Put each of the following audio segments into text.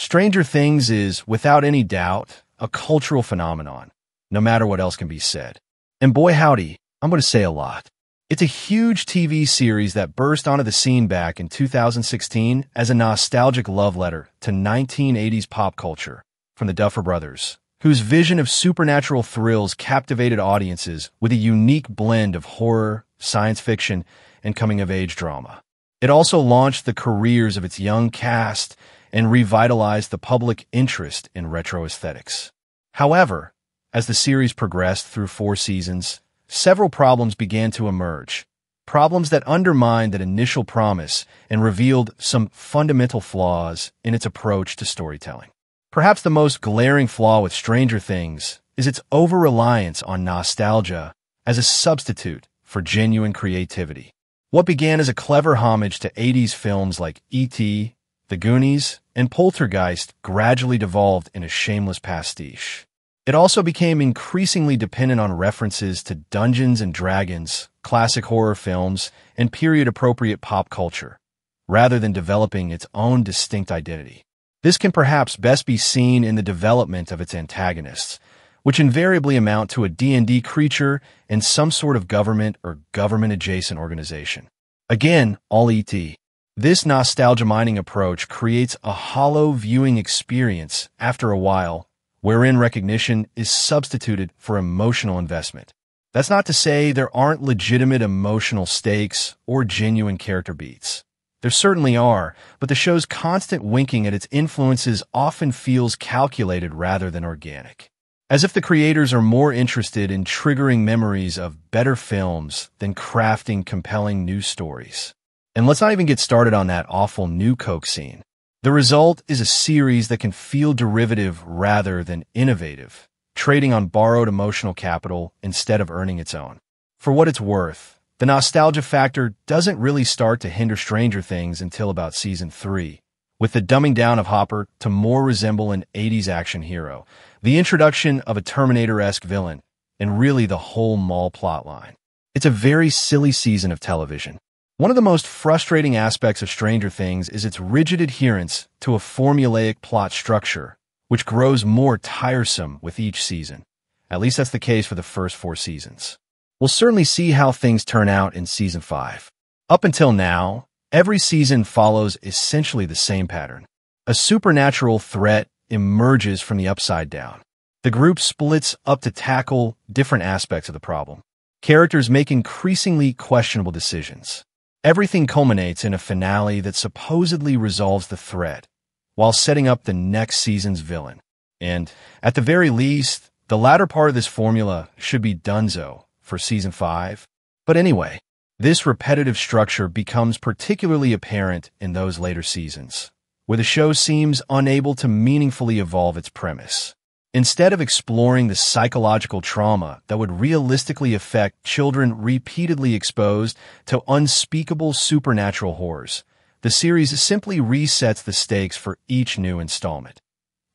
Stranger Things is, without any doubt, a cultural phenomenon, no matter what else can be said. And boy howdy, I'm going to say a lot. It's a huge TV series that burst onto the scene back in 2016 as a nostalgic love letter to 1980s pop culture from the Duffer Brothers, whose vision of supernatural thrills captivated audiences with a unique blend of horror, science fiction, and coming-of-age drama. It also launched the careers of its young cast and revitalized the public interest in retro aesthetics. However, as the series progressed through 4 seasons, several problems began to emerge, problems that undermined that initial promise and revealed some fundamental flaws in its approach to storytelling. Perhaps the most glaring flaw with Stranger Things is its over-reliance on nostalgia as a substitute for genuine creativity. What began as a clever homage to 80s films like E.T., The Goonies, and Poltergeist gradually devolved in a shameless pastiche. It also became increasingly dependent on references to Dungeons and Dragons, classic horror films, and period-appropriate pop culture, rather than developing its own distinct identity. This can perhaps best be seen in the development of its antagonists, which invariably amount to a D&D creature and some sort of government or government-adjacent organization. Again, all E.T. This nostalgia-mining approach creates a hollow viewing experience after a while, wherein recognition is substituted for emotional investment. That's not to say there aren't legitimate emotional stakes or genuine character beats. There certainly are, but the show's constant winking at its influences often feels calculated rather than organic. As if the creators are more interested in triggering memories of better films than crafting compelling new stories. And let's not even get started on that awful New Coke scene. The result is a series that can feel derivative rather than innovative, trading on borrowed emotional capital instead of earning its own. For what it's worth, the nostalgia factor doesn't really start to hinder Stranger Things until about season 3, with the dumbing down of Hopper to more resemble an 80s action hero, the introduction of a Terminator-esque villain, and really the whole mall plotline. It's a very silly season of television. One of the most frustrating aspects of Stranger Things is its rigid adherence to a formulaic plot structure, which grows more tiresome with each season. At least that's the case for the first 4 seasons. We'll certainly see how things turn out in season 5. Up until now, every season follows essentially the same pattern. A supernatural threat emerges from the upside down. The group splits up to tackle different aspects of the problem. Characters make increasingly questionable decisions. Everything culminates in a finale that supposedly resolves the threat, while setting up the next season's villain. And, at the very least, the latter part of this formula should be donezo for season 5. But anyway, this repetitive structure becomes particularly apparent in those later seasons, where the show seems unable to meaningfully evolve its premise. Instead of exploring the psychological trauma that would realistically affect children repeatedly exposed to unspeakable supernatural horrors, the series simply resets the stakes for each new installment,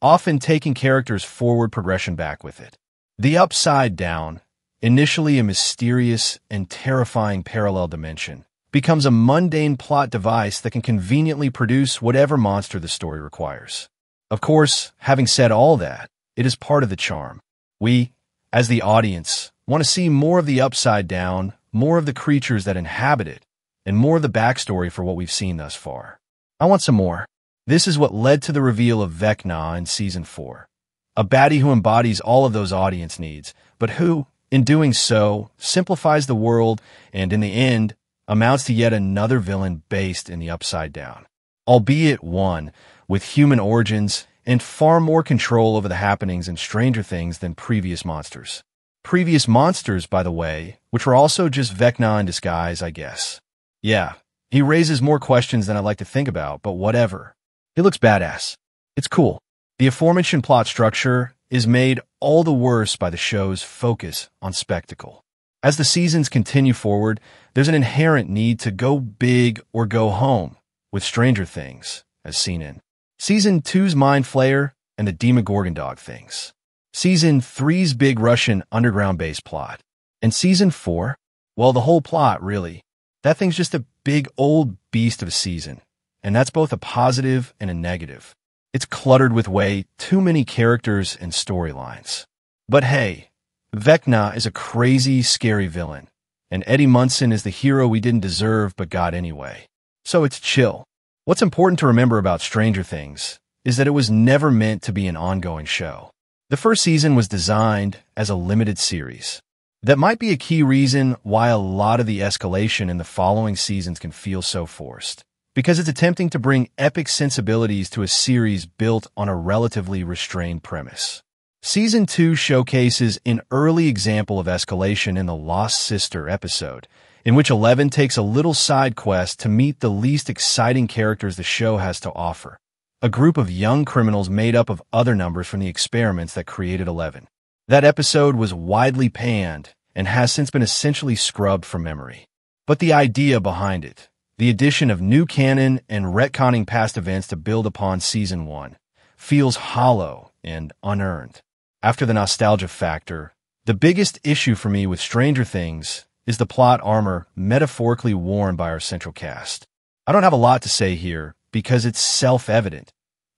often taking characters' forward progression back with it. The Upside Down, initially a mysterious and terrifying parallel dimension, becomes a mundane plot device that can conveniently produce whatever monster the story requires. Of course, having said all that, it is part of the charm. We, as the audience, want to see more of the Upside Down, more of the creatures that inhabit it, and more of the backstory for what we've seen thus far. I want some more. This is what led to the reveal of Vecna in season 4, a baddie who embodies all of those audience needs, but who, in doing so, simplifies the world and, in the end, amounts to yet another villain based in the Upside Down, albeit one with human origins and far more control over the happenings in Stranger Things than previous monsters. Previous monsters, by the way, which were also just Vecna in disguise, I guess. Yeah, he raises more questions than I like to think about, but whatever. He looks badass. It's cool. The aforementioned plot structure is made all the worse by the show's focus on spectacle. As the seasons continue forward, there's an inherent need to go big or go home with Stranger Things, as seen in Season 2's Mind Flayer and the Demogorgon Dog things, Season 3's big Russian underground base plot, and Season 4, well, the whole plot, really. That thing's just a big old beast of a season, and that's both a positive and a negative. It's cluttered with way too many characters and storylines. But hey, Vecna is a crazy, scary villain, and Eddie Munson is the hero we didn't deserve but got anyway. So it's chill. What's important to remember about Stranger Things is that it was never meant to be an ongoing show. The first season was designed as a limited series. That might be a key reason why a lot of the escalation in the following seasons can feel so forced, because it's attempting to bring epic sensibilities to a series built on a relatively restrained premise. Season 2 showcases an early example of escalation in the Lost Sister episode, in which Eleven takes a little side quest to meet the least exciting characters the show has to offer, a group of young criminals made up of other numbers from the experiments that created Eleven. That episode was widely panned and has since been essentially scrubbed from memory. But the idea behind it, the addition of new canon and retconning past events to build upon Season 1, feels hollow and unearned. After the nostalgia factor, the biggest issue for me with Stranger Things is the plot armor metaphorically worn by our central cast. I don't have a lot to say here because it's self-evident.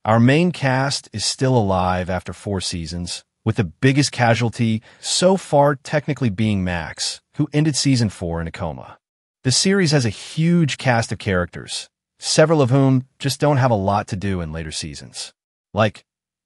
Our main cast is still alive after 4 seasons, with the biggest casualty so far technically being Max, who ended Season 4 in a coma. The series has a huge cast of characters, several of whom just don't have a lot to do in later seasons. Like,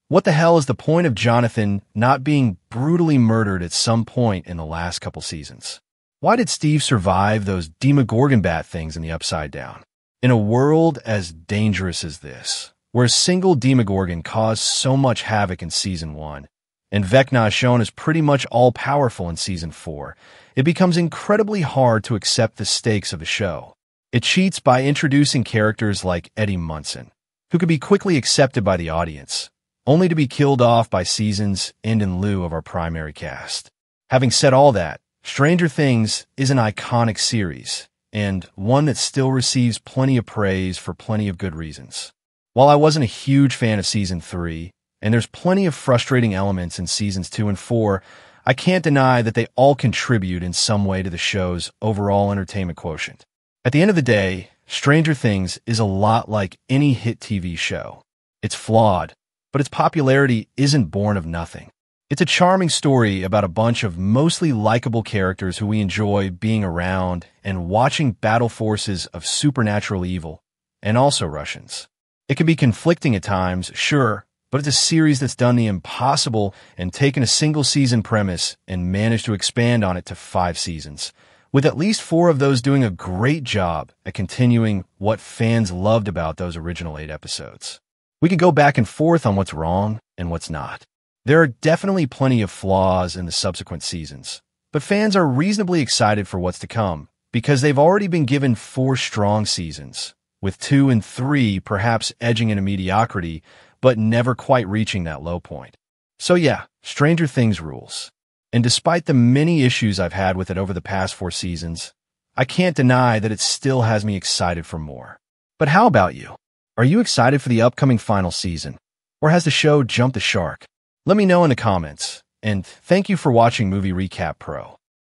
what the hell is the point of Jonathan not being brutally murdered at some point in the last couple seasons? Why did Steve survive those Demogorgon bat things in the Upside Down? In a world as dangerous as this, where a single Demogorgon caused so much havoc in Season 1, and Vecna is shown as pretty much all-powerful in Season 4, it becomes incredibly hard to accept the stakes of the show. It cheats by introducing characters like Eddie Munson, who could be quickly accepted by the audience, only to be killed off by seasons and in lieu of our primary cast. Having said all that, Stranger Things is an iconic series, and one that still receives plenty of praise for plenty of good reasons. While I wasn't a huge fan of Season 3, and there's plenty of frustrating elements in Seasons 2 and 4, I can't deny that they all contribute in some way to the show's overall entertainment quotient. At the end of the day, Stranger Things is a lot like any hit TV show. It's flawed, but its popularity isn't born of nothing. It's a charming story about a bunch of mostly likable characters who we enjoy being around and watching battle forces of supernatural evil, and also Russians. It can be conflicting at times, sure, but it's a series that's done the impossible and taken a single season premise and managed to expand on it to 5 seasons, with at least 4 of those doing a great job at continuing what fans loved about those original 8 episodes. We could go back and forth on what's wrong and what's not. There are definitely plenty of flaws in the subsequent seasons, but fans are reasonably excited for what's to come because they've already been given 4 strong seasons, with 2 and 3 perhaps edging into mediocrity, but never quite reaching that low point. So yeah, Stranger Things rules. And despite the many issues I've had with it over the past 4 seasons, I can't deny that it still has me excited for more. But how about you? Are you excited for the upcoming final season? Or has the show jumped the shark? Let me know in the comments, and thank you for watching Movie Recap Pro.